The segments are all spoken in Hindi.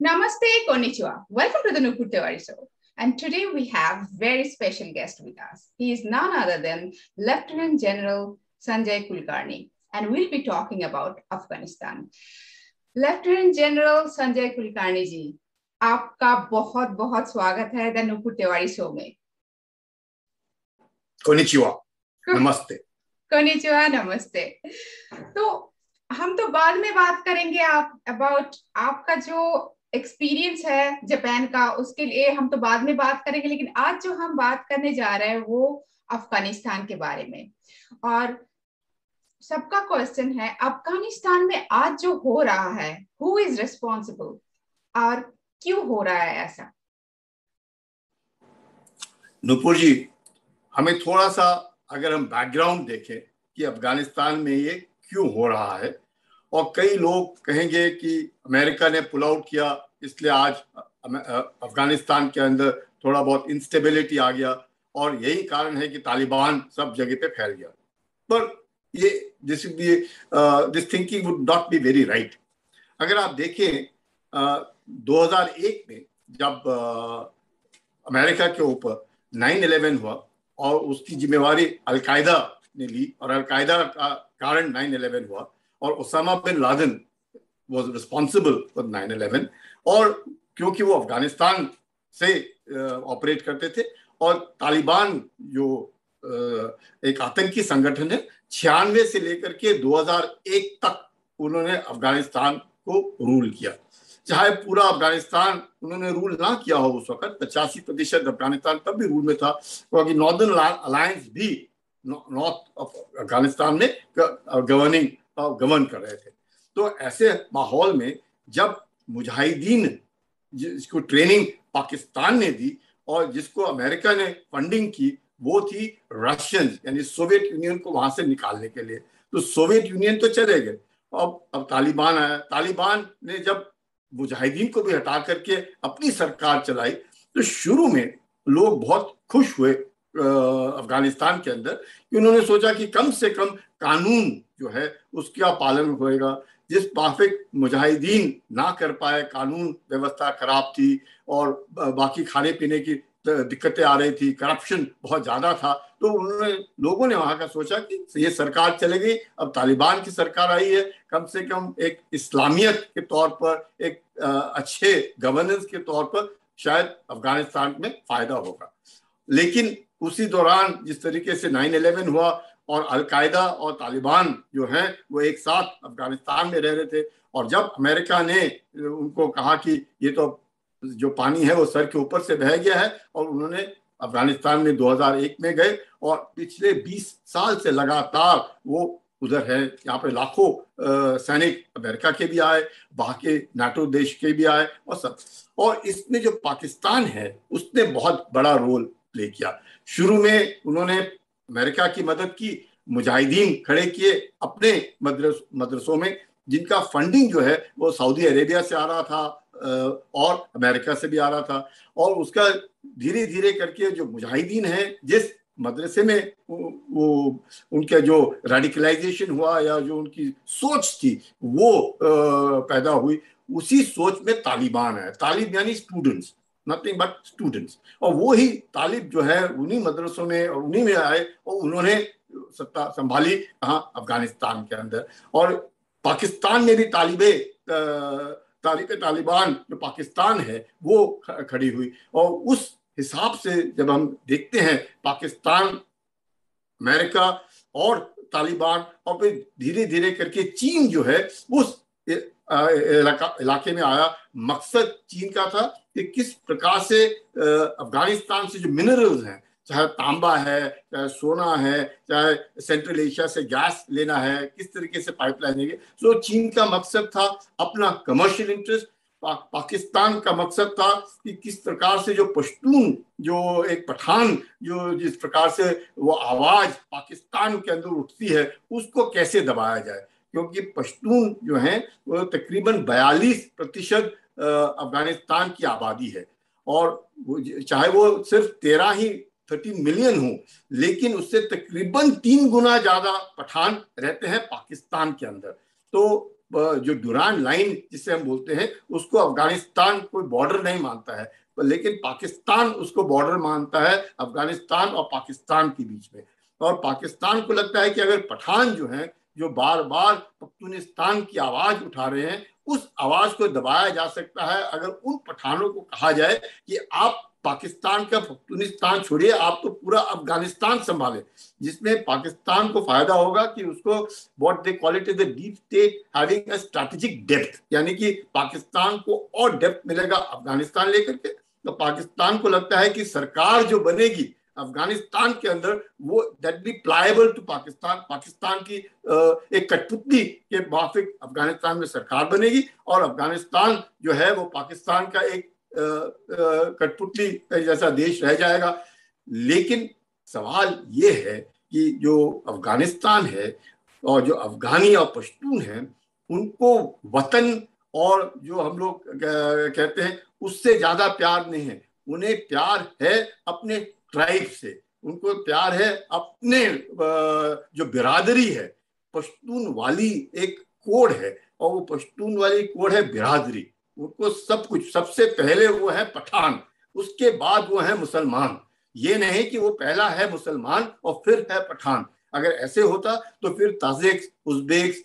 Namaste, konnichiwa. Welcome to the Nupur Tewari Show. And today we have very special guest with us. He is none other than Lieutenant General Sanjay Kulkarni, and we'll be talking about Afghanistan. Lieutenant General Sanjay Kulkarni जी, आपका बहुत बहुत स्वागत है द नुपुर तिवारी शो में. Konnichiwa, नमस्ते. Konnichiwa, नमस्ते. तो हम तो बाद में बात करेंगे अबाउट आपका जो एक्सपीरियंस है जापान का, उसके लिए हम तो बाद में बात करेंगे. लेकिन आज जो हम बात करने जा रहे हैं वो अफगानिस्तान के बारे में. और सबका क्वेश्चन है, अफगानिस्तान में आज जो हो रहा है, हु इज रिस्पॉन्सिबल और क्यों हो रहा है ऐसा? नुपुर जी, हमें थोड़ा सा अगर हम बैकग्राउंड देखें कि अफगानिस्तान में ये क्यों हो रहा है, और कई लोग कहेंगे कि अमेरिका ने पुल आउट किया इसलिए आज अफगानिस्तान के अंदर थोड़ा बहुत इंस्टेबिलिटी आ गया और यही कारण है कि तालिबान सब जगह पे फैल गया. पर ये this thinking would not be very right. अगर आप देखें 2001 में जब अमेरिका के ऊपर 9/11 हुआ और उसकी जिम्मेवारी अलकायदा ने ली और अलकायदा का कारण 9/11 हुआ और Osama bin Laden was responsible for 9/11, और क्योंकि वो अफगानिस्तान से ऑपरेट करते थे और तालिबान जो एक आतंकी संगठन है, 96 से लेकर के 2001 तक उन्होंने अफगानिस्तान को रूल किया. चाहे पूरा अफगानिस्तान उन्होंने रूल ना किया हो उस वक्त, 85% अफगानिस्तान तब भी रूल में था, क्योंकि नॉर्दर्न अलायंस भी नॉर्थ अफगानिस्तान में गवर्न कर रहे थे. तो ऐसे माहौल में जब मुजाहिदीन जिसको ट्रेनिंग पाकिस्तान ने दी और जिसको अमेरिका ने फंडिंग की, वो थी रशियंस, यानी सोवियत यूनियन को वहां से निकालने के लिए. तो सोवियत यूनियन तो चले गए, अब तालिबान आया. तालिबान ने जब मुजाहिदीन को भी हटा करके अपनी सरकार चलाई तो शुरू में लोग बहुत खुश हुए अफगानिस्तान के अंदर, कि उन्होंने सोचा कि कम से कम कानून जो है उसका पालन होएगा. जिस माफिक मुजाहिदीन ना कर पाए, कानून व्यवस्था खराब थी और बाकी खाने पीने की दिक्कतें आ रही थी, करप्शन बहुत ज्यादा था, तो लोगों ने वहां का सोचा कि ये सरकार चले गई, अब तालिबान की सरकार आई है, कम से कम एक इस्लामियत के तौर पर, एक अच्छे गवर्नेंस के तौर पर शायद अफगानिस्तान में फायदा होगा. लेकिन उसी दौरान जिस तरीके से 9/11 हुआ और अलकायदा और तालिबान जो हैं वो एक साथ अफगानिस्तान में रह रहे थे, और जब अमेरिका ने उनको कहा कि ये तो जो पानी है वो सर के ऊपर से बह गया है, और उन्होंने अफगानिस्तान में 2001 में गए और पिछले 20 साल से लगातार वो उधर है. यहाँ पे लाखों सैनिक अमेरिका के भी आए, बाकी नाटो देश के भी आए और सब. और इसमें जो पाकिस्तान है उसने बहुत बड़ा रोल प्ले किया. शुरू में उन्होंने अमेरिका की मदद की, मुजाहिदीन खड़े किए अपने मदरसों में, जिनका फंडिंग जो है वो सऊदी अरेबिया से आ रहा था और अमेरिका से भी आ रहा था. और उसका धीरे धीरे करके जो मुजाहिदीन है, जिस मदरसे में वो उनका जो रेडिकलाइजेशन हुआ या जो उनकी सोच थी वो पैदा हुई, उसी सोच में तालिबान है. तालिब यानी स्टूडेंट्स, नथिंग बट स्टूडेंट्स. और वो ही तालिब जो है उन्हीं मदरसों में और उन्हीं में आए और उन्होंने सत्ता संभाली कहाँ, अफगानिस्तान के अंदर. और पाकिस्तान में भी तालिबान जो पाकिस्तान है वो खड़ी हुई. और उस हिसाब से जब हम देखते हैं पाकिस्तान, अमेरिका और तालिबान, और फिर धीरे धीरे करके चीन जो है उस इलाके में आया. मकसद चीन का था कि किस प्रकार से अफगानिस्तान से जो मिनरल्स हैं, चाहे तांबा है, चाहे सोना है, चाहे सेंट्रल एशिया से गैस लेना है, किस तरीके से पाइपलाइन है. तो चीन का मकसद था अपना कमर्शियल इंटरेस्ट. पाकिस्तान का मकसद था कि किस प्रकार से जो पश्तून, जो एक पठान, जो जिस प्रकार से वो आवाज पाकिस्तान के अंदर उठती है, उसको कैसे दबाया जाए, क्योंकि पश्तून जो हैं वो तकरीबन 42% अफगानिस्तान की आबादी है. और चाहे वो सिर्फ 13 मिलियन हो, लेकिन उससे तकरीबन 3 गुना ज्यादा पठान रहते हैं पाकिस्तान के अंदर. तो जो डुरान लाइन जिसे हम बोलते हैं, उसको अफगानिस्तान कोई बॉर्डर नहीं मानता है, लेकिन पाकिस्तान उसको बॉर्डर मानता है अफगानिस्तान और पाकिस्तान के बीच में। और पाकिस्तान को लगता है कि अगर पठान जो हैं, जो बार बार पख्तूनिस्तान की आवाज उठा रहे हैं, उस आवाज को दबाया जा सकता है अगर उन पठानों को कहा जाए कि आप पाकिस्तान का पख्तूनिस्तान छोड़िए, आप तो पूरा अफगानिस्तान संभाले, जिसमें पाकिस्तान को फायदा होगा कि उसको what they call it is the deep state having a strategic depth, यानी कि पाकिस्तान को और डेप्थ मिलेगा अफगानिस्तान लेकर के। तो पाकिस्तान को लगता है कि सरकार जो बनेगी अफगानिस्तान के अंदर, वो that be pliable to Pakistan, Pakistan की एक कठपुतली के माफिक अफगानिस्तान में सरकार बनेगी, और अफगानिस्तान जो है वो पाकिस्तान का एक कठपुतली जैसा देश रह जाएगा। लेकिन सवाल ये है कि जो अफगानिस्तान है और जो अफगानी और पश्तून हैं, उनको वतन और जो हम लोग कहते हैं उससे ज्यादा प्यार नहीं है। उन्हें प्यार है अपने ट्राइब से, उनको प्यार है अपने जो बिरादरी है, पश्तून वाली एक कोड है, और वो पश्तून वाली कोड है बिरादरी। उनको सब कुछ, सबसे पहले वो है पठान, उसके बाद वो है मुसलमान। ये नहीं कि वो पहला है मुसलमान और फिर है पठान। अगर ऐसे होता तो फिर ताजिक, उज़्बेक,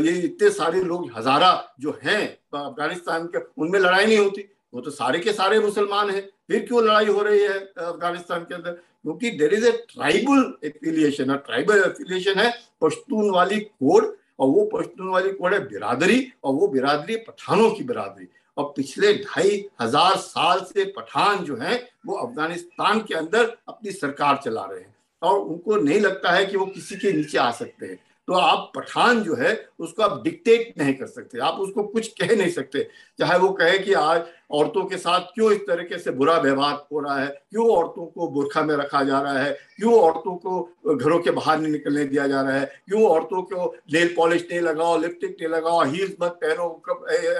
ये इतने सारे लोग हजारा जो हैं अफगानिस्तान के, उनमें लड़ाई नहीं होती। वो तो सारे के सारे मुसलमान हैं, फिर क्यों लड़ाई हो रही है अफगानिस्तान के अंदर? क्योंकि there is a tribal affiliation, tribal affiliation है पश्तून वाली कोड, और वो पश्तून वाली कोड है बिरादरी, और वो बिरादरी पठानों की बिरादरी। और पिछले 2500 साल से पठान जो हैं वो अफगानिस्तान के अंदर अपनी सरकार चला रहे हैं, और उनको नहीं लगता है कि वो किसी के नीचे आ सकते हैं। तो आप पठान जो है उसको आप डिक्टेट नहीं कर सकते, आप उसको कुछ कह नहीं सकते। चाहे वो कहे कि आज औरतों के साथ क्यों इस तरीके से बुरा व्यवहार हो रहा है, क्यों औरतों को बुर्खा में रखा जा रहा है, क्यों औरतों को घरों के बाहर नहीं निकलने दिया जा रहा है, क्यों औरतों को नेल पॉलिश नहीं लगाओ, लिपस्टिक नहीं लगाओ, हील्स मत पहनो,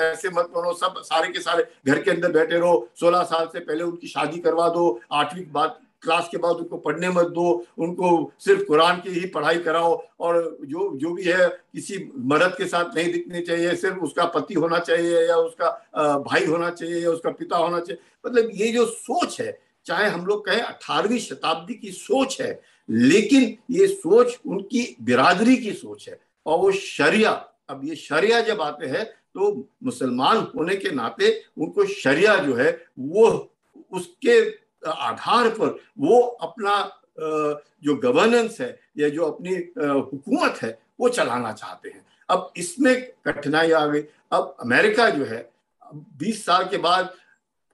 ऐसे मत बनो, सब सारे के सारे घर के अंदर बैठे रहो, 16 साल से पहले उनकी शादी करवा दो, 8वीं बाद क्लास के बाद उनको पढ़ने मत दो, उनको सिर्फ कुरान की ही पढ़ाई कराओ, और जो भी है किसी मर्द के साथ नहीं दिखनी चाहिए, सिर्फ उसका पति होना चाहिए या उसका भाई होना चाहिए या उसका पिता होना चाहिए। मतलब ये जो सोच है, चाहे हम लोग कहें 18वीं शताब्दी की सोच है, लेकिन ये सोच उनकी बिरादरी की सोच है। और वो शरिया, अब ये शरिया जब आते हैं तो मुसलमान होने के नाते उनको शरिया जो है वो उसके आधार पर वो अपना जो गवर्नेंस है या जो अपनी हुकूमत है वो चलाना चाहते हैं। अब इसमें कठिनाई आ गई। अब अमेरिका जो है 20 साल के बाद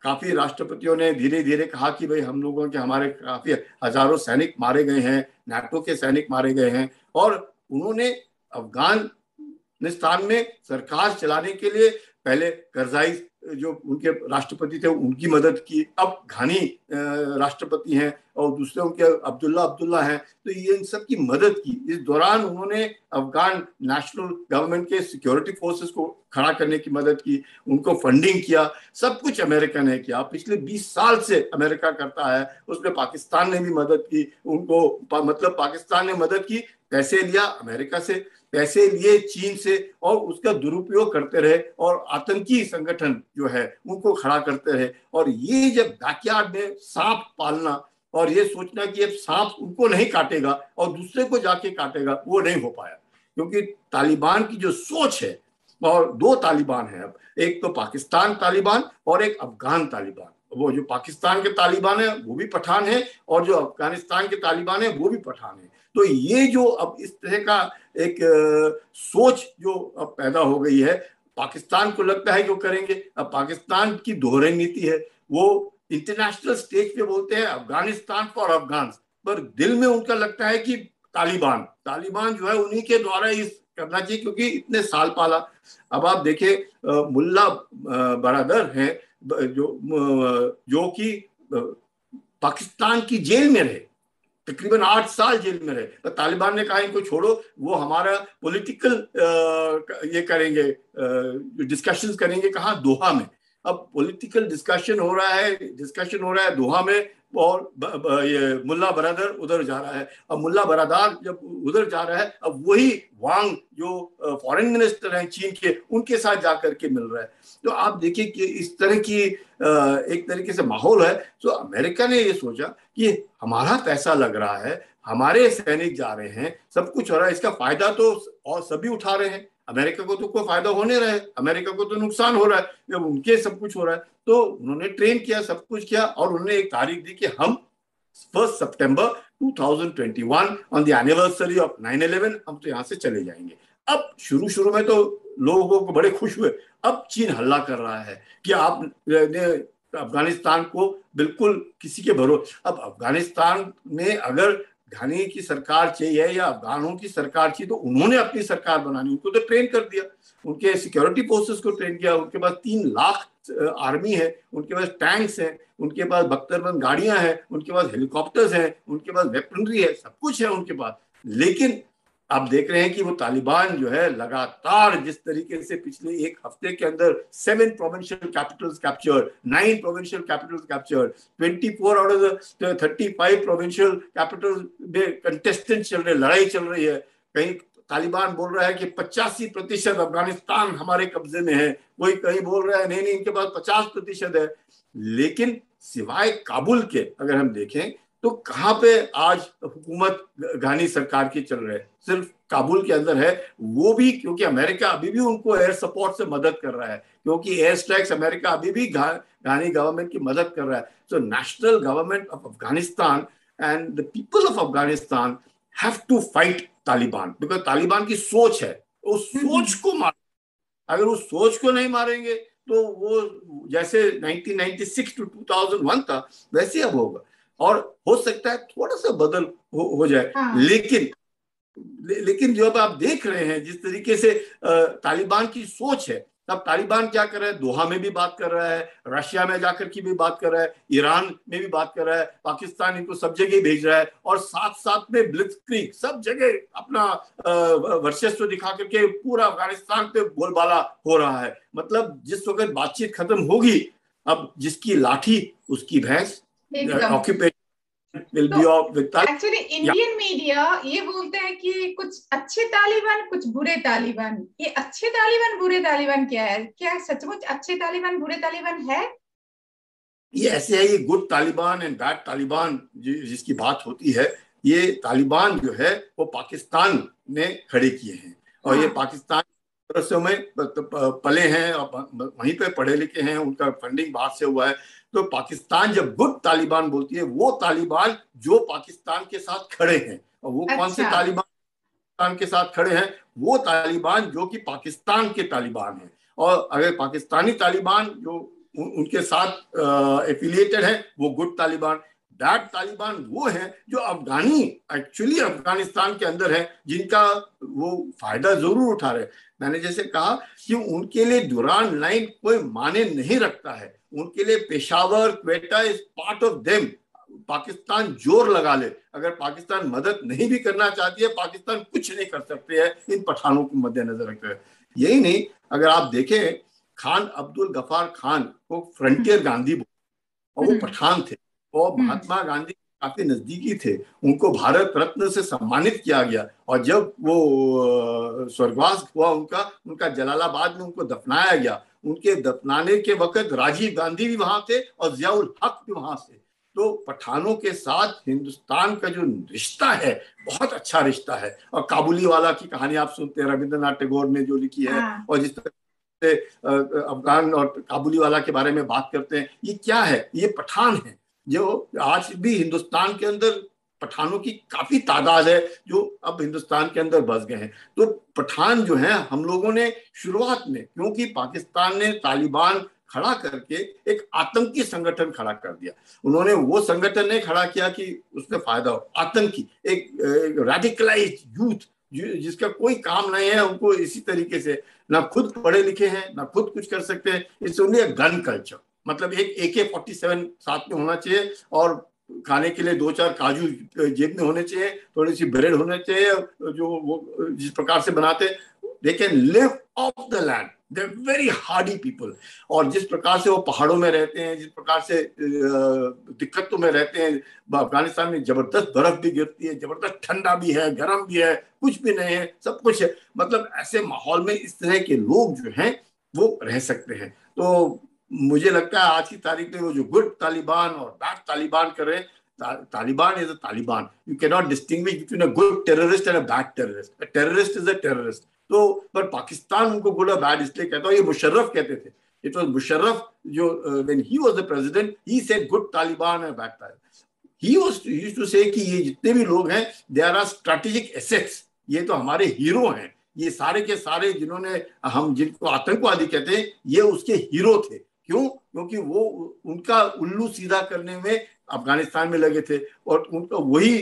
काफी राष्ट्रपतियों ने धीरे धीरे कहा कि भाई हम लोगों के, हमारे काफी हजारों सैनिक मारे गए हैं, नाटो के सैनिक मारे गए हैं, और उन्होंने अफगानिस्तान में सरकार चलाने के लिए पहले करजाई जो उनके राष्ट्रपति थे उनकी मदद की, अब घानी राष्ट्रपति हैं, और दूसरे उनके अब्दुल्ला हैं, तो ये इन सब की मदद की। इस दौरान उन्होंने अफगान नेशनल गवर्नमेंट के सिक्योरिटी फोर्सेस को खड़ा करने की मदद की, उनको फंडिंग किया, सब कुछ अमेरिका ने किया। पिछले 20 साल से अमेरिका करता है, उसमें पाकिस्तान ने भी मदद की उनको, मतलब पाकिस्तान ने मदद की, पैसे लिया अमेरिका से, पैसे लिए चीन से, और उसका दुरुपयोग करते रहे, और आतंकी संगठन जो है उनको खड़ा करते रहे। और ये जब बैकयार्ड में सांप पालना और ये सोचना कि अब सांप उनको नहीं काटेगा और दूसरे को जाके काटेगा, वो नहीं हो पाया। क्योंकि तालिबान की जो सोच है, और 2 तालिबान है अब, एक तो पाकिस्तान तालिबान और एक अफगान तालिबान। वो जो पाकिस्तान के तालिबान है वो भी पठान है, और जो अफगानिस्तान के तालिबान है वो भी पठान है। तो ये जो अब इस तरह का एक सोच जो अब पैदा हो गई है, पाकिस्तान को लगता है जो करेंगे। अब पाकिस्तान की दोहरी नीति है, वो इंटरनेशनल स्टेज पे बोलते हैं अफगानिस्तान फॉर अफगान, पर दिल में उनका लगता है कि तालिबान जो है उन्हीं के द्वारा इस करना चाहिए, क्योंकि इतने साल पाला। अब आप देखें मुल्ला बरादर हैं जो कि पाकिस्तान की जेल में रहे, तकरीबन 8 साल जेल में रहे। तो तालिबान ने कहा इनको छोड़ो, वो हमारा पॉलिटिकल ये करेंगे, डिस्कशंस करेंगे, कहाँ, दोहा में। अब पॉलिटिकल डिस्कशन हो रहा है दोहा में, और ये मुल्ला बरादर उधर जा रहा है। अब मुल्ला बरादर जब उधर जा रहा है, अब वही वांग जो फॉरेन मिनिस्टर हैं चीन के, उनके साथ जाकर के मिल रहा है। तो आप देखिए कि इस तरह की एक तरीके से माहौल है। तो अमेरिका ने ये सोचा कि हमारा पैसा लग रहा है, हमारे सैनिक जा रहे हैं, सब कुछ हो रहा है, इसका फायदा तो और सभी उठा रहे हैं, अमेरिका को तो कोई फायदा होने रहा है, अमेरिका को तो नुकसान हो रहा है जब उनके सब कुछ हो रहा है। तो उन्होंने ट्रेन किया, सब कुछ किया, और उन्होंने एक तारीख दी कि हम 1 सितंबर 2021 ऑन द एनिवर्सरी ऑफ 9/11 हम तो यहाँ से चले जाएंगे। अब शुरू शुरू में तो लोगों को बड़े खुश हुए। अब चीन हल्ला कर रहा है कि आपने अफगानिस्तान को बिल्कुल किसी के भरोसे, अब अफगानिस्तान में अगर घानी की सरकार चाहिए या अफगानों की सरकार चाहिए तो उन्होंने अपनी सरकार बनानी, उनको तो ट्रेन कर दिया, उनके सिक्योरिटी फोर्सेस को ट्रेन किया, उनके पास 3 लाख आर्मी है, उनके पास टैंक्स हैं, उनके पास बख्तरबंद गाड़ियां हैं, उनके पास हेलीकॉप्टर्स हैं, उनके पास वेपनरी है, सब कुछ है उनके पास। लेकिन आप देख रहे हैं कि वो तालिबान जो है लगातार जिस तरीके से पिछले एक हफ्ते के अंदर 7 provincial Capitals captured, 9 provincial Capitals captured, 24 out of the 35 provincial Capitals में कंटेस्टेंट चल रहे, लड़ाई चल रही है। कहीं तालिबान बोल रहा है कि 85% अफगानिस्तान हमारे कब्जे में है, कोई कहीं बोल रहा है नहीं इनके पास 50% है। लेकिन सिवाय काबुल के अगर हम देखें तो कहां पे आज हुकूमत घानी सरकार की चल रही है, सिर्फ काबुल के अंदर है, वो भी क्योंकि अमेरिका अभी भी उनको एयर सपोर्ट से मदद कर रहा है, क्योंकि एयर स्ट्राइक्स अमेरिका अभी भी घानी गवर्नमेंट की मदद कर रहा है। So national government of Afghanistan and the people of Afghanistan have to fight Taliban, because Taliban की सोच है, उस सोच को मार, अगर उस सोच को नहीं मारेंगे तो वो जैसे 1996 टू 2001 था वैसे अब होगा, और हो सकता है थोड़ा सा बदल हो जाए। हाँ। लेकिन जब आप देख रहे हैं जिस तरीके से तालिबान की सोच है, तब तालिबान क्या कर रहा है, दोहा में भी बात कर रहा है, रशिया में जाकर की भी बात कर रहा है, ईरान में भी बात कर रहा है, पाकिस्तान इनको सब जगह भेज रहा है, और साथ साथ में ब्लिट्जक्रीग सब जगह अपना वर्चस्व दिखा करके पूरा अफगानिस्तान पे बोलबाला हो रहा है। मतलब जिस वक्त बातचीत खत्म होगी, अब जिसकी लाठी उसकी भैंस, occupation will be of. Actually Indian media ये बोलते हैं कि कुछ अच्छे तालिबान कुछ बुरे तालिबान, ये अच्छे तालिबान बुरे तालिबान क्या है, क्या सचमुच अच्छे तालिबान बुरे तालिबान है? ये ऐसे है, ये good Taliban and bad Taliban जिसकी बात होती है, ये तालिबान जो है वो पाकिस्तान ने खड़े किए हैं, और हाँ। ये पाकिस्तान में पले हैं और वहीं पे पढ़े लिखे हैं, उनका फंडिंग बाहर से हुआ है। तो पाकिस्तान जब गुड तालिबान बोलती है, वो तालिबान जो पाकिस्तान के साथ खड़े हैं, और वो कौन से तालिबान पाकिस्तान के साथ खड़े हैं, वो तालिबान जो कि पाकिस्तान के तालिबान हैं। और अगर पाकिस्तानी तालिबान जो उनके साथ एफिलिएटेड है वो गुड तालिबान। बैड तालिबान वो है जो अफगानी एक्चुअली अफगानिस्तान के अंदर है, जिनका वो फायदा जरूर उठा रहे। मैंने जैसे कहा कि उनके लिए दुरान लाइन कोई माने नहीं रखता है, उनके लिए Peshawar, Quetta is part of them. Pakistan जोर लगा ले, अगर पाकिस्तान मदद नहीं भी करना चाहती है, पाकिस्तान कुछ नहीं कर सकते हैं इन पठानों को मद्देनजर रखते हुए। यही नहीं, अगर आप देखें खान अब्दुल गफार खान को फ्रंटियर गांधी और वो पठान थे और महात्मा गांधी काफी नजदीकी थे, उनको भारत रत्न से सम्मानित किया गया, और जब वो स्वर्गवास हुआ उनका जलालाबाद में उनको दफनाया गया, उनके दफनाने के वक्त राजीव गांधी भी वहां थे और जियाउल हक भी वहां से। तो पठानों के साथ हिंदुस्तान का जो रिश्ता है बहुत अच्छा रिश्ता है। और काबुली वाला की कहानी आप सुनते हैं, रविंद्रनाथ टैगोर ने जो लिखी है, और जिस तरह से अफगान और काबुली वाला के बारे में बात करते हैं, ये क्या है, ये पठान है जो आज भी हिंदुस्तान के अंदर पठानों की काफी तादाद है जो अब हिंदुस्तान के अंदर बस गए हैं। तो पठान जो है हम लोगों ने शुरुआत में, क्योंकि पाकिस्तान ने तालिबान खड़ा करके एक आतंकी संगठन खड़ा कर दिया, उन्होंने वो संगठन नहीं खड़ा किया कि उसमें फायदा हो, आतंकी एक रेडिकलाइज्ड यूथ जिसका कोई काम नहीं है, उनको इसी तरीके से ना खुद पढ़े लिखे हैं ना खुद कुछ कर सकते हैं, it's only a gun culture. मतलब एक AK-47 साथ में होना चाहिए और खाने के लिए 2-4 काजू जेब में होने चाहिए, थोड़ी सी ब्रेड होने चाहिए जो वो जिस प्रकार से बनाते, they can live off the land, they are very hardy people. और जिस प्रकार से वो पहाड़ों में रहते हैं, जिस प्रकार से दिक्कतों में रहते हैं, अफगानिस्तान में जबरदस्त बर्फ भी गिरती है, जबरदस्त ठंडा भी है, गर्म भी है, कुछ भी नहीं है, सब कुछ है। मतलब ऐसे माहौल में इस तरह के लोग जो हैं वो रह सकते हैं। तो मुझे लगता है आज की तारीख में वो जो गुड तालिबान और बैड तालिबान कर रहे हैं, Taliban is a Taliban, you can not distinguish between a good terrorist and a bad terrorist. A terrorist is a terrorist. तो पर पाकिस्तान उनको गुड और बैड इसलिए कहता है, ये मुशर्रफ कहते थे, इट वाज मुशर्रफ जो when he was the president he said good Taliban and bad Taliban. He used to say कि ये जितने भी लोग हैं दे आर स्ट्रेटेजिक एसेट्स, ये तो हमारे हीरो हैं, ये सारे के सारे जिन्होंने हम जिनको आतंकवादी कहते हैं ये उसके हीरो थे। क्यों? क्योंकि वो उनका उल्लू सीधा करने में अफगानिस्तान में लगे थे और उनको वही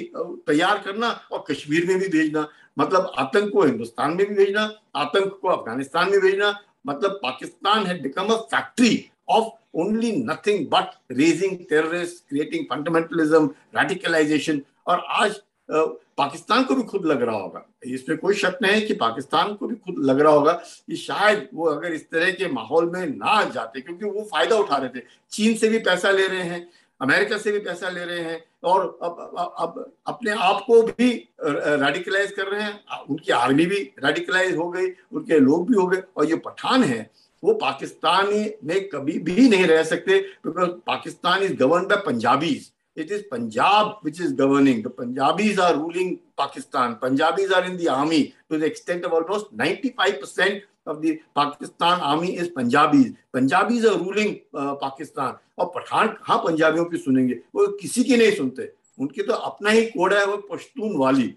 तैयार करना और कश्मीर में भी भेजना, मतलब आतंक को हिंदुस्तान में भी भेजना, आतंक को अफगानिस्तान में भेजना। मतलब Pakistan had become a factory of only nothing but raising terrorists, creating fundamentalism, radicalization। और आज पाकिस्तान को भी खुद लग रहा होगा, इसमें कोई शक नहीं है कि पाकिस्तान को भी खुद लग रहा होगा कि शायद वो अगर इस तरह के माहौल में ना जाते, क्योंकि वो फायदा उठा रहे थे, चीन से भी पैसा ले रहे हैं, अमेरिका से भी पैसा ले रहे हैं और अब अपने आप को भी रेडिकलाइज कर रहे हैं, उनकी आर्मी भी रेडिकलाइज हो गई, उनके लोग भी हो गए। और ये पठान है वो पाकिस्तानी में कभी भी नहीं रह सकते, because Pakistan is govern by Punjabis. It is Punjab which is governing. The Punjabis are ruling Pakistan. Punjabis are in the army to the extent of almost 95% of the Pakistan army is Punjabis. Punjabis are ruling Pakistan. और पठान कहाँ पंजाबियों की सुनेंगे, वो किसी की नहीं सुनते, उनकी तो अपना ही कोड है, वो पश्तून वाली।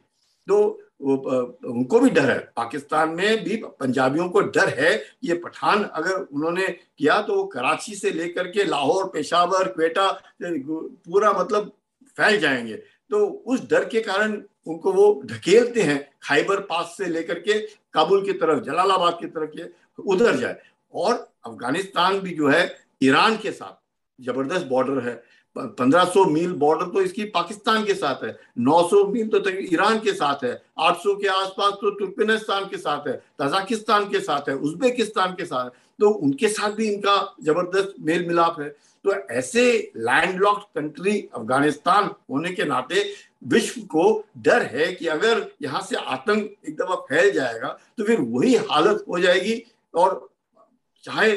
तो उनको भी डर है, पाकिस्तान में भी पंजाबियों को डर है कि ये पठान अगर उन्होंने किया तो वो कराची से लेकर के लाहौर, पेशावर, क्वेटा पूरा मतलब फैल जाएंगे। तो उस डर के कारण उनको वो ढकेलते हैं खैबर पास से लेकर के काबुल की तरफ, जलालाबाद की तरफ के उधर जाए। और अफगानिस्तान भी जो है ईरान के साथ जबरदस्त बॉर्डर है, 1500 मील बॉर्डर तो इसकी पाकिस्तान के साथ है, 900 मील तो ईरान के साथ है, 800 के आसपास तो तुर्कमेनिस्तान के साथ है, तजाकिस्तान के साथ है, उज्बेकिस्तान के साथ है। तो उनके साथ भी इनका जबरदस्त मेल मिलाप है। तो ऐसे लैंडलॉक्ड कंट्री अफगानिस्तान होने के नाते विश्व को डर है कि अगर यहाँ से आतंक एक दफा फैल जाएगा तो फिर वही हालत हो जाएगी। और चाहे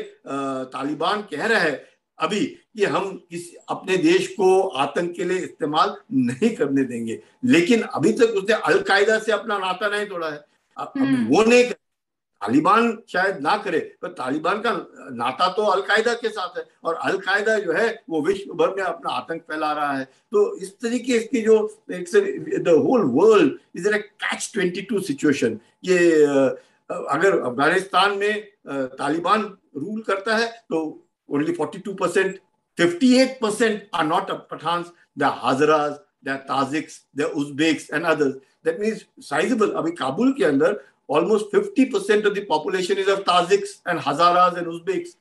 तालिबान कह रहा है अभी कि हम किसी अपने देश को आतंक के लिए इस्तेमाल नहीं करने देंगे, लेकिन अभी तक उसने अलकायदा से अपना नाता नहीं तोड़ा है। अभी वो नहीं करे, तालिबान शायद ना करे, पर तालिबान का नाता तो अलकायदा के साथ है और अलकायदा जो है वो विश्व भर में अपना आतंक फैला रहा है। तो इस तरीके इसकी जो the whole world is in a catch 22 situation. ये अगर अफगानिस्तान में तालिबान रूल करता है तो only 42%, 58% are not Pathans. They're Hazaras, they're Tajiks, they're Uzbeks and others. That means sizable. अभी काबुल के अंदर almost 50% of the population is of Tajiks and Hazaras and Uzbeks.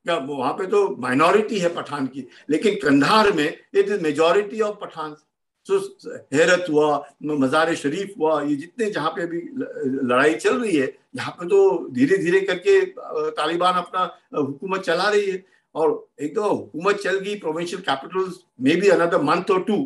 वहां पे तो माइनॉरिटी है पठान की, लेकिन कंधार में it is majority of Pathans. So Herat हुआ, मज़ार शरीफ हुआ, ये जितने जहाँ पे अभी लड़ाई चल रही है, यहाँ पे तो धीरे धीरे करके तालिबान अपना हुकूमत चला रही है। और एक तो हुकूमत चल गई प्रोविंशियल कैपिटल्स में भी अनदर मंथ और 2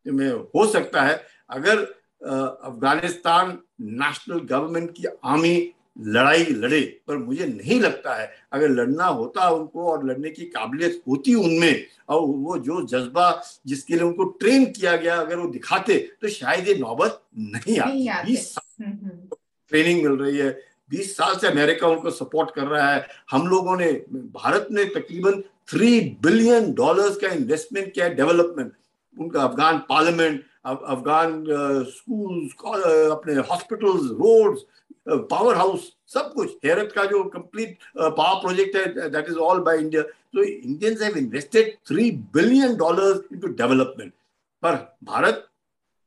में हो सकता है अगर अफगानिस्तान नेशनल गवर्नमेंट की आर्मी लड़ाई लड़े। पर मुझे नहीं लगता है, अगर लड़ना होता उनको और लड़ने की काबिलियत होती उनमें और वो जो जज्बा जिसके लिए उनको ट्रेन किया गया अगर वो दिखाते तो शायद ये नौबत नहीं आती। 20 साल ट्रेनिंग मिल रही है, 20 साल से अमेरिका उनको सपोर्ट कर रहा है। हम लोगों ने, भारत ने तकरीबन $3 बिलियन का इन्वेस्टमेंट किया डेवलपमेंट, उनका अफगान पार्लियामेंट, अफगान स्कूल, अपने हॉस्पिटल्स, रोड्स, पावर हाउस, सब कुछ। हेरत का जो कंप्लीट पावर प्रोजेक्ट है that is all by India. तो Indians have invested $3 billion into development. पर भारत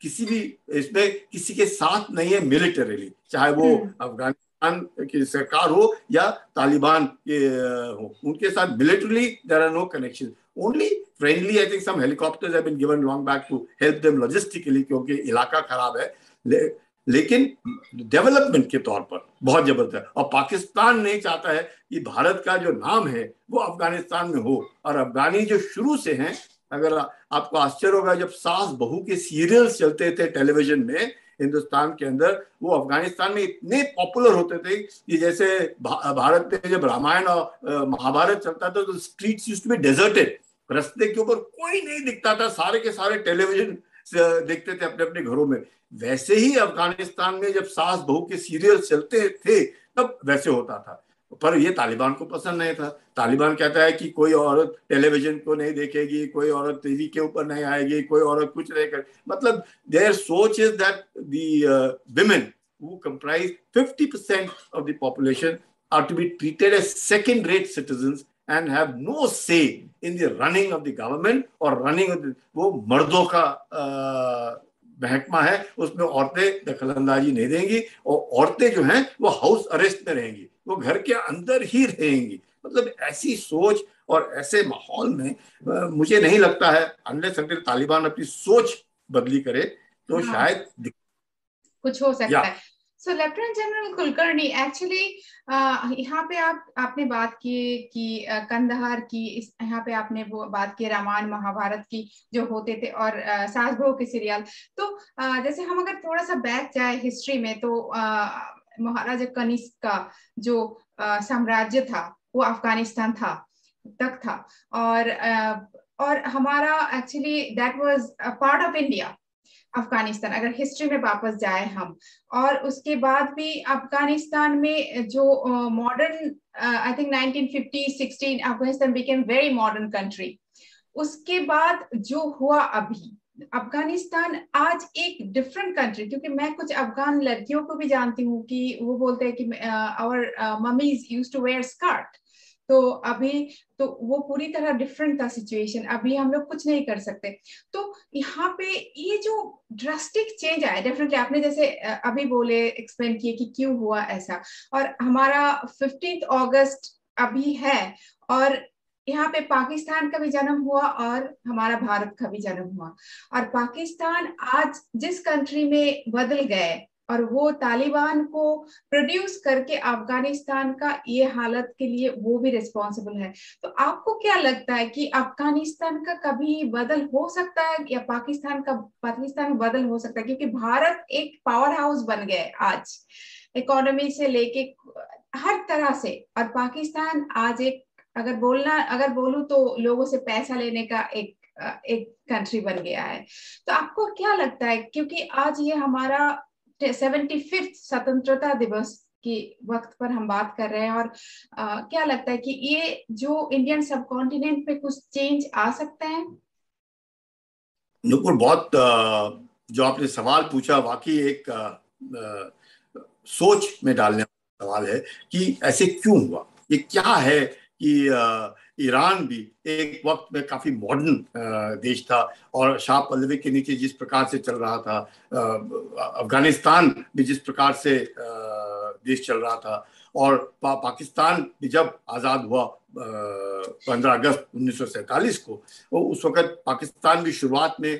किसी भी इसमें किसी के साथ नहीं है मिलिटरीली, चाहे वो अफगानिस्तान की सरकार हो या तालिबान के हो, उनके साथ militarily there are no connection. Only friendly I think some helicopters have been given long back to help them logistically, क्योंकि इलाका खराब है। लेकिन डेवलपमेंट के तौर पर बहुत जबरदस्त। और पाकिस्तान नहीं चाहता है कि भारत का जो नाम है वो अफगानिस्तान में हो। और अफगानी जो शुरू से हैं, अगर आपको आश्चर्य होगा, जब सास बहू के सीरियल्स चलते थे टेलीविजन में हिंदुस्तान के अंदर, वो अफगानिस्तान में इतने पॉपुलर होते थे कि जैसे भारत में जब रामायण और महाभारत चलता था तो streets used to be deserted, रास्ते के ऊपर कोई नहीं दिखता था, सारे के सारे टेलीविजन देखते थे अपने अपने घरों में। वैसे ही अफगानिस्तान में जब सास बहू के सीरियल चलते थे तब वैसे होता था। पर ये तालिबान को पसंद नहीं था। तालिबान कहता है कि कोई औरत टेलीविजन को नहीं देखेगी, कोई औरत टीवी के ऊपर नहीं आएगी, कोई औरत कुछ नहीं कर, मतलब देयर सोच is that the women who comprise 50% of the population are to be treated as second rate citizens and have no say in the running of the government or running of the, वो मर्दों का महकमा है, उसमें औरतें दखलंदाजी नहीं देंगी। और औरतें जो हैं वो हाउस अरेस्ट में रहेंगी, वो घर के अंदर ही रहेंगी। मतलब ऐसी सोच और ऐसे माहौल में मुझे नहीं लगता है, अनलेस अगर तालिबान अपनी सोच बदली करे तो शायद कुछ हो सकता है। सो लेफ्टिनेंट जनरल कुलकर्णी, एक्चुअली यहाँ पे आपने बात की कि कंदहार की, यहाँ पे आपने वो बात की रामायण महाभारत की जो होते थे और सास बहू के सीरियल। तो जैसे हम अगर थोड़ा सा बैक जाए हिस्ट्री में तो महाराजा कनिष्क का जो साम्राज्य था वो अफगानिस्तान तक था। और हमारा actually that was part of India, Afghanistan, अगर हिस्ट्री में वापस जाए हम। और उसके बाद भी अफगानिस्तान में जो modern, I think 1950-16 Afghanistan became very modern country. उसके बाद जो हुआ अभी अफगानिस्तान आज एक डिफरेंट कंट्री, क्योंकि मैं कुछ अफगान लड़कियों को भी जानती हूँ कि वो बोलते हैं कि our mummies used to wear skirt. तो अभी तो वो पूरी तरह डिफरेंट था सिचुएशन, अभी हम लोग कुछ नहीं कर सकते। तो यहाँ पे ये जो ड्रास्टिक चेंज आया, डेफिनेटली आपने जैसे अभी बोले, एक्सप्लेन किए कि क्यों हुआ ऐसा। और हमारा 15 अगस्त अभी है और यहाँ पे पाकिस्तान का भी जन्म हुआ और हमारा भारत का भी जन्म हुआ। और पाकिस्तान आज जिस कंट्री में बदल गए और वो तालिबान को प्रोड्यूस करके अफगानिस्तान का ये हालत के लिए वो भी रिस्पॉन्सिबल है। तो आपको क्या लगता है कि अफगानिस्तान का कभी बदल हो सकता है या पाकिस्तान बदल हो सकता है? क्योंकि भारत एक पावर हाउस बन गए आज, इकोनॉमी से लेके हर तरह से, और पाकिस्तान आज एक, अगर बोलूं तो लोगों से पैसा लेने का एक कंट्री बन गया है। तो आपको क्या लगता है, क्योंकि आज ये हमारा 75th स्वतंत्रता दिवस के वक्त पर हम बात कर रहे हैं, और क्या लगता है कि ये जो इंडियन सब कॉन्टिनेंट पे कुछ चेंज आ सकते हैं? नुपुर, बहुत जो आपने सवाल पूछा वाकई एक सोच में डालने वाला सवाल है कि ऐसे क्यों हुआ। ये क्या है कि ईरान भी एक वक्त में काफी मॉडर्न देश था और शाह पल्लवी के नीचे जिस प्रकार से चल रहा था, अफगानिस्तान भी जिस प्रकार से देश चल रहा था, और पाकिस्तान भी जब आज़ाद हुआ 15 अगस्त 1947 को, तो उस वक्त पाकिस्तान भी शुरुआत में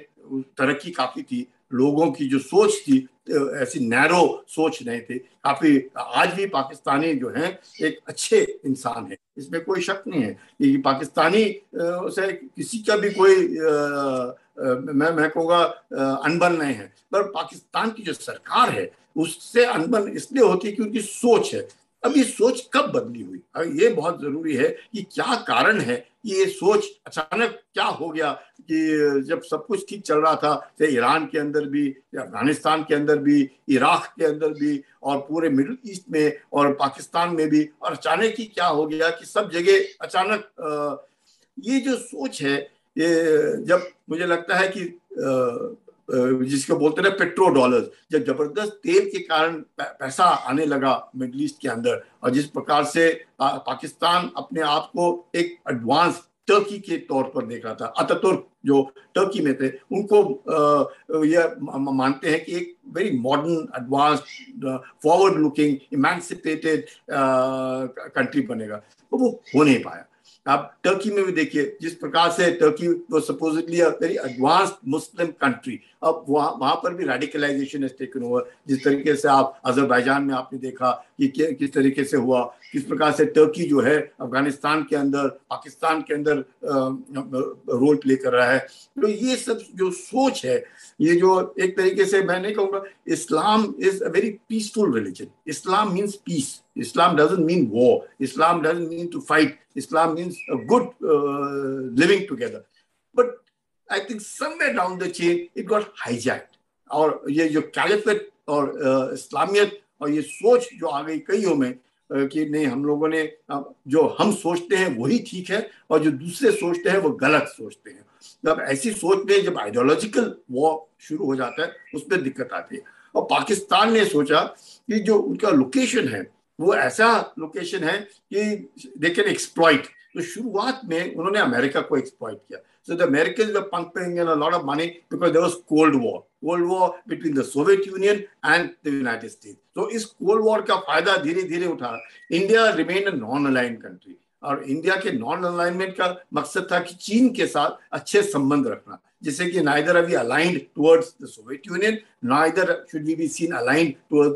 तरक्की काफ़ी थी, लोगों की जो सोच थी ऐसी नैरो सोच नहीं थी काफ़ी। आज भी पाकिस्तानी जो हैं एक अच्छे इंसान है, इसमें कोई शक नहीं है कि पाकिस्तानी से किसी का भी कोई मैं कहूँगा अनबन नहीं है। पर पाकिस्तान की जो सरकार है उससे अनबन इसलिए होती है कि उनकी सोच है। अब ये सोच कब बदली हुई, ये बहुत जरूरी है कि क्या कारण है कि ये सोच अचानक क्या हो गया कि जब सब कुछ ठीक चल रहा था, चाहे ईरान के अंदर भी, अफगानिस्तान के अंदर भी, इराक के अंदर भी, और पूरे मिडिल ईस्ट में और पाकिस्तान में भी, और अचानक ही क्या हो गया कि सब जगह अचानक ये जो सोच है, ये जब मुझे लगता है कि जिसको बोलते हैं पेट्रो डॉलर्स, जब जबरदस्त तेल के कारण पैसा आने लगा मिडिल ईस्ट के अंदर, और जिस प्रकार से पाकिस्तान अपने आप को एक एडवांस टर्की के तौर पर देख रहा था। अतातुर्क जो टर्की में थे उनको ये मानते हैं कि एक very modern, advance, forward looking, emancipated country बनेगा, तो वो हो नहीं पाया। आप टर्की में भी देखिए जिस प्रकार से टर्की वो supposedly a very advanced Muslim country, अब वहां पर भी रेडिकलाइजेशन इज टेकन ओवर। जिस तरीके से आप अजरबैजान में आपने देखा कि किस तरीके से हुआ, किस प्रकार से टर्की जो है अफगानिस्तान के अंदर, पाकिस्तान के अंदर रोल प्ले कर रहा है। तो ये सब जो सोच है, ये जो एक तरीके से मैं नहीं कहूँगा, Islam is a very peaceful religion. Islam means peace. Islam doesn't mean war. Islam doesn't mean to fight. Islam means a good living together. But I think somewhere down the chain it got hijacked. और ये जो कैलिफेट और इस्लामियत और ये सोच जो आ गई कईयों में कि नहीं, हम लोगों ने जो हम सोचते हैं वही ठीक है और जो दूसरे सोचते हैं वो गलत सोचते हैं। जब ऐसी सोच में जब आइडियोलॉजिकल वॉर शुरू हो जाता है उसमें दिक्कत आती है। और पाकिस्तान ने सोचा कि जो उनका लोकेशन है वो ऐसा लोकेशन है कि दे कैन एक्सप्लॉइट। तो शुरुआत में उन्होंने अमेरिका को एक्सप्लॉइट किया। So the Americans were pumping in a lot of money because there was Cold War between the Soviet Union and the United States. So इस Cold War का फायदा धीरे धीरे उठा। India remained a non-aligned country और इंडिया के नॉन अलाइनमेंट का मकसद था कि चीन के साथ अच्छे संबंध रखना, जिससे कि neither are we aligned towards the Soviet Union, neither should we be seen aligned towards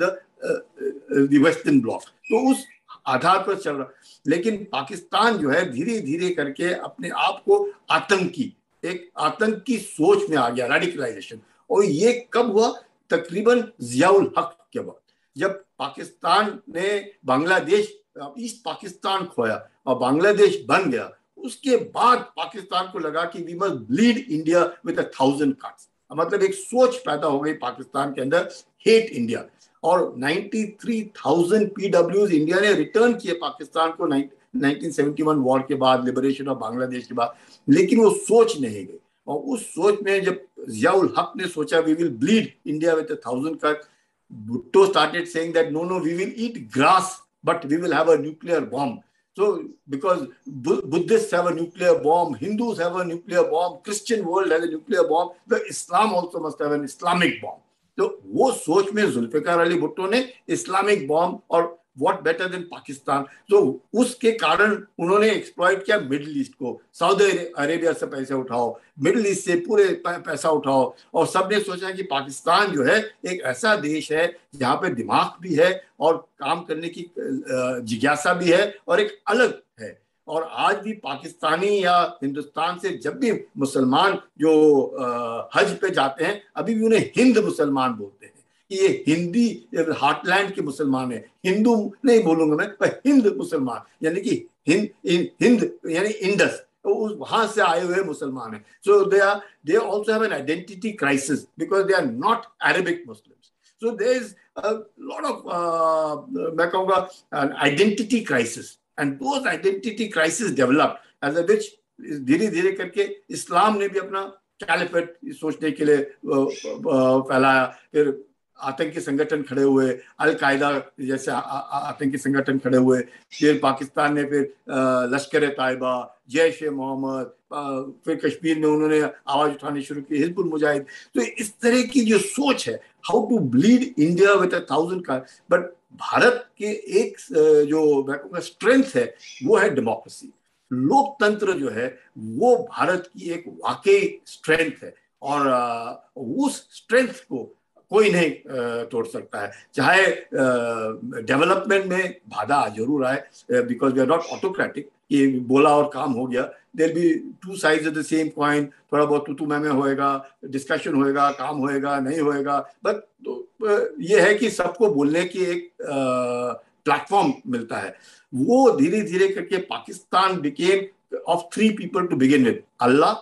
the Western bloc। तो उस आधार पर चल रहा। लेकिन पाकिस्तान जो है धीरे धीरे करके अपने आप को एक आतंकी सोच में आ गया, रेडिकलाइजेशन। और ये कब हुआ? तकरीबन जियाउल हक के बाद, जब पाकिस्तान ने बांग्लादेश, ईस्ट पाकिस्तान खोया और बांग्लादेश बन गया, उसके बाद पाकिस्तान को लगा कि we must bleed India with 1000 cuts. मतलब एक सोच पैदा हो गई पाकिस्तान के अंदर, हेट इंडिया। और 93,000 PWs इंडिया ने रिटर्न किए पाकिस्तान को 1971 वॉर के बाद, लिबरेशन ऑफ बांग्लादेश के बाद। लेकिन वो सोच नहीं गई। और उस सोच में जब जियाउल हक ने सोचा we will bleed India with 1000 cut, Bhutto started saying that no we will eat grass but we will have a nuclear bomb. So because Buddhists have a nuclear bomb, Hindus have a nuclear bomb, Christian world has a nuclear bomb, the Islam also must have an Islamic bomb। तो वो सोच में जुल्फिकार अली भुट्टो ने इस्लामिक बॉम्ब, और व्हाट बेटर देन पाकिस्तान। तो उसके कारण उन्होंने एक्सप्लॉइट किया मिडिल ईस्ट को। सऊदी अरेबिया से पैसे उठाओ, मिडिल ईस्ट से पूरे पैसा उठाओ, और सबने सोचा कि पाकिस्तान जो है एक ऐसा देश है जहाँ पे दिमाग भी है और काम करने की जिज्ञासा भी है और एक अलग है। और आज भी पाकिस्तानी या हिंदुस्तान से जब भी मुसलमान जो हज पे जाते हैं, अभी भी उन्हें हिंद मुसलमान बोलते हैं कि ये हिंदी हार्टलैंड के मुसलमान है। हिंदू नहीं बोलूंगा मैं, पर हिंद मुसलमान, यानी कि हिंद यानी इंडस, तो उस वहां से आए हुए मुसलमान हैं। So they also have an identity crisis because they are not Arabic Muslims. So there is a lot of मैं कहूँगा identity crisis, and those identity crisis developed as a which धीरे धीरे करके इस्लाम ने भी अपना कैलिफेट सोचने के लिए फैलाया। फिर आतंकी संगठन खड़े हुए, अल कायदा जैसे आतंकी संगठन खड़े हुए। फिर पाकिस्तान ने फिर लश्कर तैयबा, जैश ए मोहम्मद, फिर कश्मीर में उन्होंने आवाज उठानी शुरू की, हिजबुल मुजाहिद। तो इस तरह की जो सोच है, how to bleed India with 1000 का। बट भारत के एक जो मैं कहूँगा स्ट्रेंथ है वो है डेमोक्रेसी। लोकतंत्र जो है वो भारत की एक वाकई स्ट्रेंथ है, और उस स्ट्रेंथ को कोई नहीं तोड़ सकता है। चाहे डेवलपमेंट में बाधा जरूर आए, because we are not autocratic कि बोला और काम हो गया। There be two sides of the same coin. थोड़ा बहुत तू मैं होएगा, डिस्कशन होएगा, काम होएगा, नहीं होएगा, बट तो ये है कि सबको बोलने की एक प्लेटफॉर्म मिलता है। वो धीरे धीरे करके Pakistan became of 3 people to begin with, अल्लाह,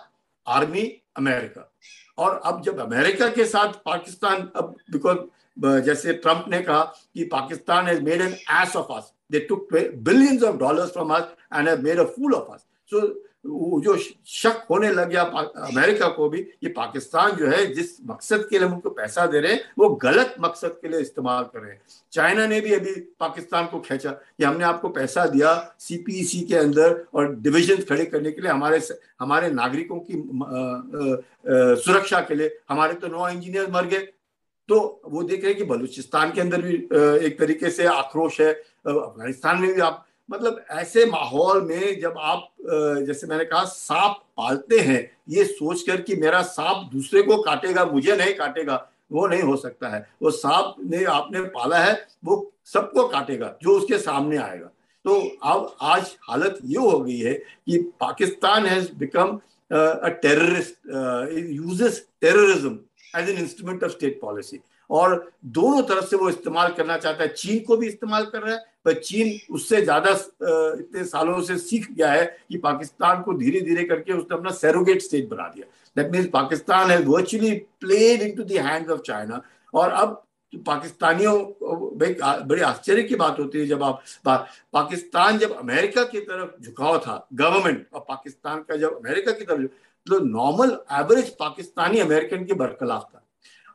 आर्मी, अमेरिका। और अब जब अमेरिका के साथ पाकिस्तान, अब बिकॉज जैसे ट्रंप ने कहा कि Pakistan has made an ass of us, they took billions of dollars from us and have made a fool of us. So जो शक होने लग गया अमेरिका को भी, ये पाकिस्तान जो है जिस मकसद के लिए हम उनको पैसा दे रहे हैं वो गलत मकसद के लिए इस्तेमाल कर रहे हैं। चाइना ने भी अभी पाकिस्तान को खींचा कि हमने आपको पैसा दिया CPEC के अंदर और डिविजन खड़े करने के लिए, हमारे नागरिकों की सुरक्षा के लिए। हमारे तो 9 इंजीनियर मर गए। तो वो देख रहे हैं कि बलूचिस्तान के अंदर भी एक तरीके से आक्रोश है, अफगानिस्तान में भी। आप मतलब ऐसे माहौल में जब आप जैसे मैंने कहा सांप पालते हैं ये सोचकर कि मेरा सांप दूसरे को काटेगा मुझे नहीं काटेगा, वो नहीं हो सकता है। वो सांप ने आपने पाला है वो सबको काटेगा जो उसके सामने आएगा। तो अब आज हालत ये हो गई है कि Pakistan has become a terrorist, uses terrorism as an instrument of state policy, और दोनों तरफ से वो इस्तेमाल करना चाहता है। चीन को भी इस्तेमाल कर रहा है, पर चीन उससे ज्यादा इतने सालों से सीख गया है कि पाकिस्तान को धीरे धीरे करके उसने अपना सैरोगेट स्टेट बना दिया। That means Pakistan has virtually played into the hands of China. और अब पाकिस्तानियों, बड़ी आश्चर्य की बात होती है जब आप पाकिस्तान जब अमेरिका की तरफ झुकाव था, गवर्नमेंट और पाकिस्तान का जब अमेरिका की तरफ, तो नॉर्मल एवरेज पाकिस्तानी अमेरिकन के बरखिलाफ था।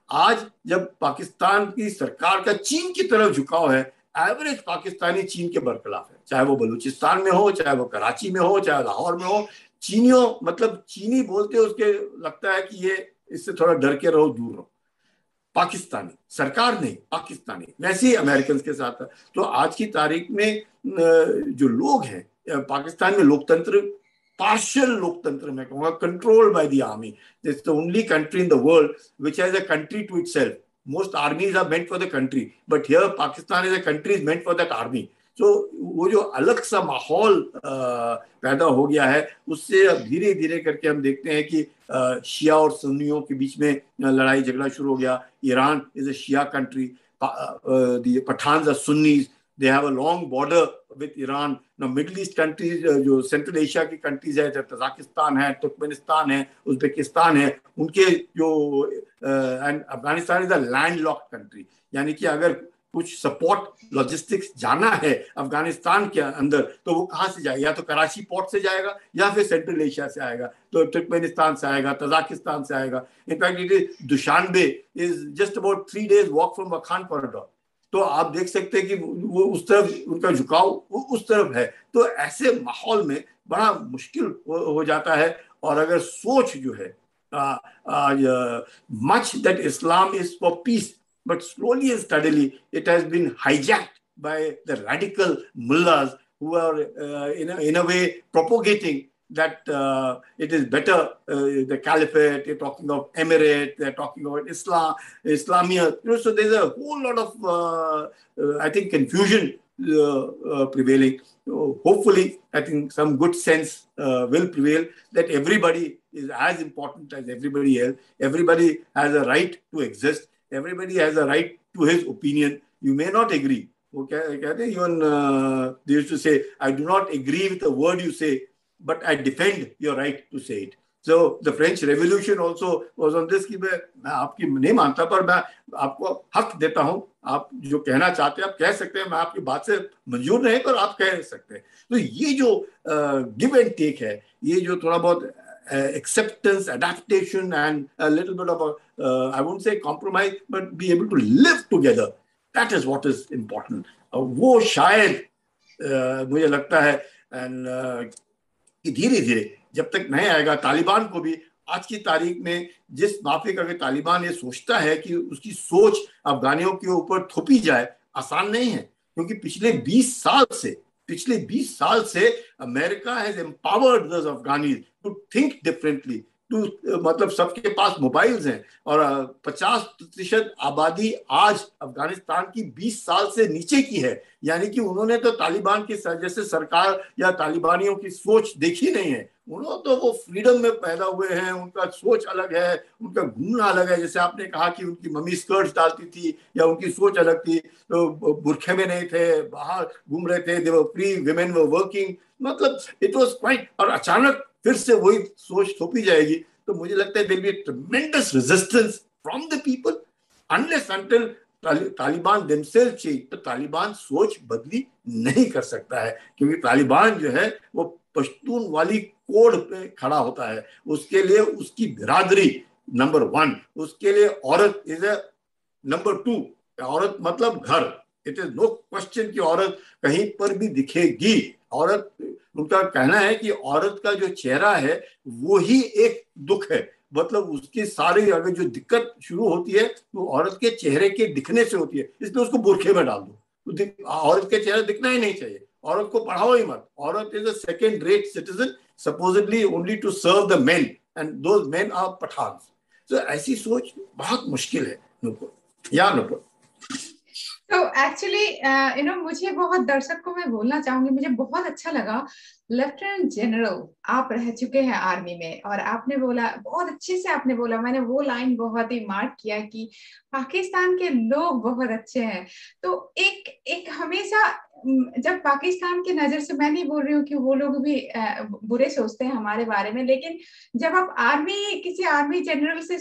आज जब पाकिस्तान की सरकार का चीन की तरफ झुकाव है, एवरेज पाकिस्तानी चीन के बरखिलाफ है, चाहे वो बलूचिस्तान में हो, चाहे वो कराची में हो, चाहे लाहौर में हो। चीनियों मतलब चीनी बोलते उसके लगता है कि ये इससे थोड़ा डर के रहो, दूर रहो। पाकिस्तानी सरकार नहीं, पाकिस्तानी, वैसे ही अमेरिकन के साथ है। तो आज की तारीख में जो लोग हैं पाकिस्तान में, लोकतंत्र पार्शियल लोकतंत्र मैं कहूँगा, controlled by the army. It's the only country in the world which has a country to itself. Most armies are meant for the country, but here Pakistan is a country is meant for that army. तो वो जो अलग सा माहौल पैदा हो गया है, उससे अब धीरे धीरे करके हम देखते हैं कि शिया और सुन्नियों के बीच में लड़ाई झगड़ा शुरू हो गया। Iran is a Shia country, Pathans are Sunnis, they have a long border with Iran. Now Middle East countries, जो सेंट्रल एशिया की कंट्रीज है, तजाकिस्तान है, तुर्कमेनिस्तान है, उज्बेकिस्तान है, उनके जो and Afghanistan is a land lock country. यानी कि अगर कुछ सपोर्ट लॉजिस्टिक्स जाना है अफगानिस्तान के अंदर तो वो कहाँ से जाएगा? या तो कराची पोर्ट से जाएगा या फिर सेंट्रल एशिया से आएगा, तो तुर्कमेनिस्तान से आएगा, तजाकिस्तान से आएगा। In fact it is Dushanbe is just about 3 days walk from वखान corridor. तो आप देख सकते हैं कि वो उस तरफ उनका झुकाव वो उस तरफ है। तो ऐसे माहौल में बड़ा मुश्किल हो जाता है। और अगर सोच जो है much that Islam is for piece, but slowly and steadily it has been hijacked by the radical mullahs who are in a way propagating that it is better the caliphate. They're talking of emirate, they're talking about Islamia. So there's a whole lot of I think confusion prevailing. So hopefully I think some good sense will prevail, that everybody is as important as everybody else. Everybody has a right to exist. Everybody has a right to his opinion. You may not agree. Okay, even they used to say, I do not agree with the word you say, but I defend your right to say it. So the French Revolution also was on this कि मैं आपकी नहीं मानता, पर मैं आपको हक देता हूँ, आप जो कहना चाहते हैं आप कह सकते हैं, मैं आपकी बात से मंजूर नहीं पर आप कह सकते हैं। तो ये जो गिव एंड टेक है, ये जो थोड़ा बहुत acceptance, adaptation, and a little bit of a, I won't say compromise, but be able to live together. That is what is important. वो शायद मुझे लगता है कि धीरे धीरे जब तक नहीं आएगा, तालिबान को भी आज की तारीख में जिस माफिक अगर तालिबान ये सोचता है कि उसकी सोच अफगानियों के ऊपर थोपी जाए, आसान नहीं है। क्योंकि पिछले 20 साल से America has empowered those Afghanis to think differently, to मतलब सबके पास मोबाइल्स हैं, और 50% आबादी आज अफगानिस्तान की 20 साल से नीचे की है। यानी कि उन्होंने तो तालिबान की जैसे सरकार या तालिबानियों की सोच देखी नहीं है। उन्होंने तो वो फ्रीडम में पैदा हुए हैं, उनका सोच अलग है, उनका घूमना अलग है। जैसे आपने कहा कि उनकी मम्मी स्कर्ट्स डालती थी या उनकी सोच अलग थी, तो बुरखे में नहीं थे, बाहर घूम रहे थे, they were free, women were working, मतलब इट वाज क्वाइट। और अचानक फिर से वही सोच थोपी जाएगी, तो मुझे लगता है there will be tremendous resistance from the people unless until Taliban themselves change. तो तालिबान सोच बदली नहीं कर सकता है, क्योंकि तालिबान जो है वो पश्तून वाली कोड पे खड़ा होता है। उसके लिए उसकी बिरादरी नंबर 1, उसके लिए औरत इज ए नंबर 2। औरत मतलब घर। इट इज नो क्वेश्चन कि औरत कहीं पर भी दिखेगी। औरत, उनका कहना है कि औरत का जो चेहरा है वो ही एक दुख है। मतलब उसकी सारी अगर जो दिक्कत शुरू होती है वो औरत के चेहरे के दिखने से होती है, इसलिए उसको बुरखे में डाल दो, तो औरत के चेहरा दिखना ही नहीं चाहिए। औरत को पढ़ाओ ही मत, औरत is a second rate citizen, supposedly only to serve the men and those men are Pathan. तो ऐसी सोच बहुत मुश्किल है नुपुर, या नुपुर? तो एक्चुअली मुझे बहुत, दर्शक को मैं बोलना चाहूंगी, मुझे बहुत अच्छा लगा। लेफ्टिनेंट जनरल आप रह चुके हैं आर्मी में, और आपने बोला, बहुत अच्छे से आपने बोला, मैंने वो लाइन बहुत ही मार्क किया कि पाकिस्तान के लोग बहुत अच्छे हैं। तो एक एक हमेशा जब पाकिस्तान की नजर से, मैं नहीं बोल रही हूँ कि वो लोग भी बुरे सोचते हैं हमारे बारे में, लेकिन जब आप किसी आर्मी जनरल से,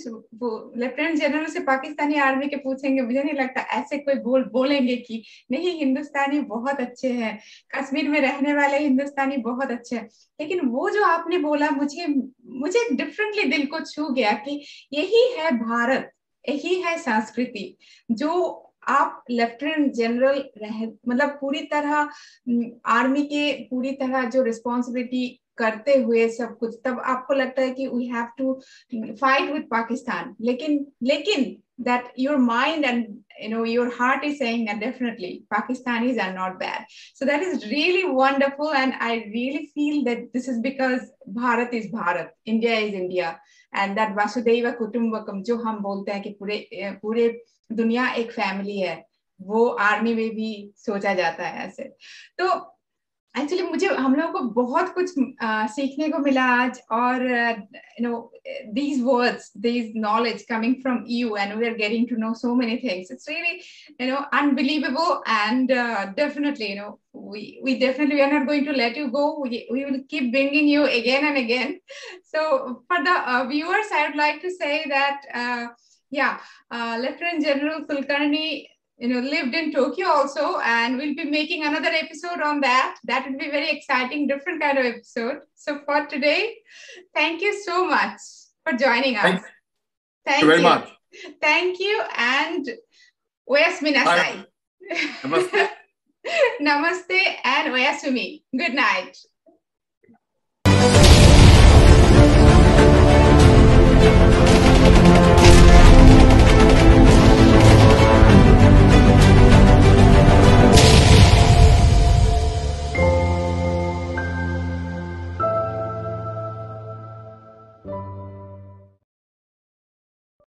लेफ्टिनेंट जनरल से पाकिस्तानी आर्मी के पूछेंगे, मुझे नहीं लगता ऐसे कोई बोलेंगे कि नहीं हिंदुस्तानी बहुत अच्छे हैं, कश्मीर में रहने वाले हिंदुस्तानी बहुत अच्छे हैं। लेकिन वो जो आपने बोला, मुझे डिफरेंटली दिल को छू गया कि यही है भारत, यही है संस्कृति, जो आप लेफ्टिनेंट जनरल मतलब पूरी तरह आर्मी के पूरी तरह जो रिस्पॉन्सिबिलिटी करते हुए सब कुछ, तब आपको लगता है कि we have to fight with Pakistan, लेकिन that your mind and your heart is saying that definitely Pakistanis are not bad. So that is really wonderful, and I really feel that this is because Bharat is Bharat, India is India, and that Vasudhaiva Kutumbakam जो हम बोलते हैं कि पूरे दुनिया एक फैमिली है, वो आर्मी में भी सोचा जाता है ऐसे। तो एक्चुअली हम लोगों को बहुत कुछ सीखने को मिला आज, और these words, these knowledge coming from you, and we are getting to know so many things. It's really unbelievable, and definitely we definitely, we are not going to let you go. We will keep bringing you again and again. So for the viewers, I would like to say that Lieutenant General Kulkarni lived in Tokyo also, and we'll be making another episode on that. That will be very exciting, different kind of episode. So for today, thank you so much for joining us. Thank you very much. Thank you, and Oyasumi Nasai. Namaste. Namaste and Oyasumi. Good night.